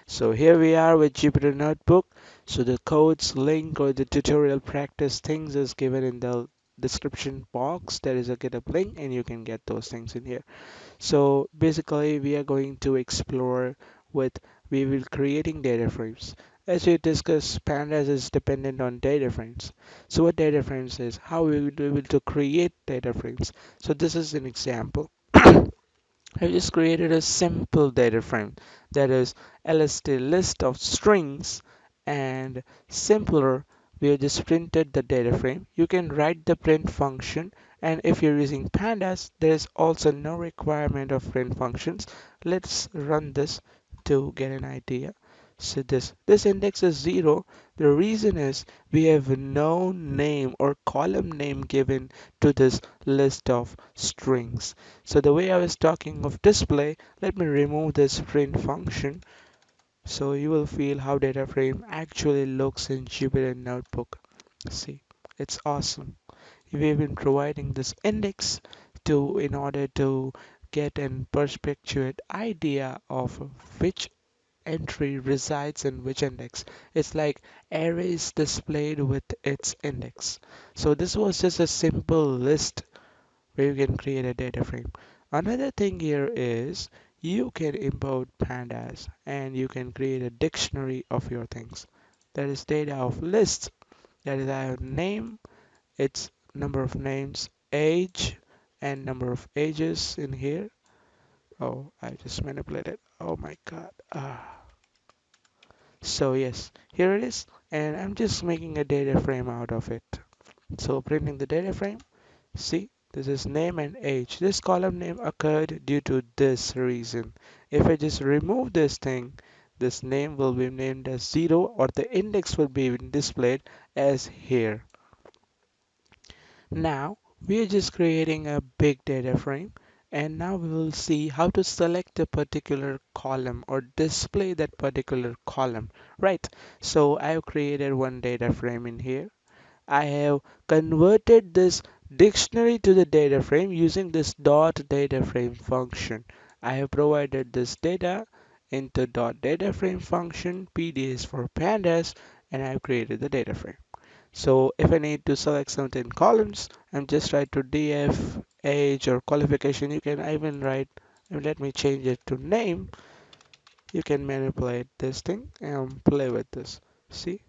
So here we are with Jupyter Notebook. So the codes link or the tutorial practice things is given in the description box. There is a GitHub link and you can get those things in here. So basically we are going to explore with we will creating data frames. As we discussed, Pandas is dependent on data frames. So what data frames is, how we will be able to create data frames. So this is an example. I just created a simple data frame that is lst list of strings and simpler. We have just printed the data frame. You can write the print function, and if you're using pandas, there is also no requirement of print functions. Let's run this to get an idea. So this index is 0. The reason is we have no name or column name given to this list of strings. So the way I was talking of display, let me remove this print function so you will feel how data frame actually looks in Jupyter Notebook. See, it's awesome. We've been providing this index to in order to get an perspective idea of which entry resides in which index. It's like arrays displayed with its index. So this was just a simple list where you can create a data frame. Another thing here is you can import pandas and you can create a dictionary of your things. That is data of lists. That is I have name, its number of names, age, and number of ages in here. Oh, I just manipulated. Oh my god. So yes, here it is, and I'm just making a data frame out of it. So printing the data frame. See, this is name and age. This column name occurred due to this reason. If I just remove this thing, this name will be named as 0 or the index will be displayed as here. Now, we are just creating a big data frame and now we will see how to select a particular column or display that particular column, right? So I have created one data frame in here. I have converted this dictionary to the data frame using this dot data frame function. I have provided this data into dot data frame function. PD is for pandas, and I have created the data frame. So if I need to select certain columns, I'm just write to df age or qualification. You can even write, and let me change it to name. You can manipulate this thing and play with this. See,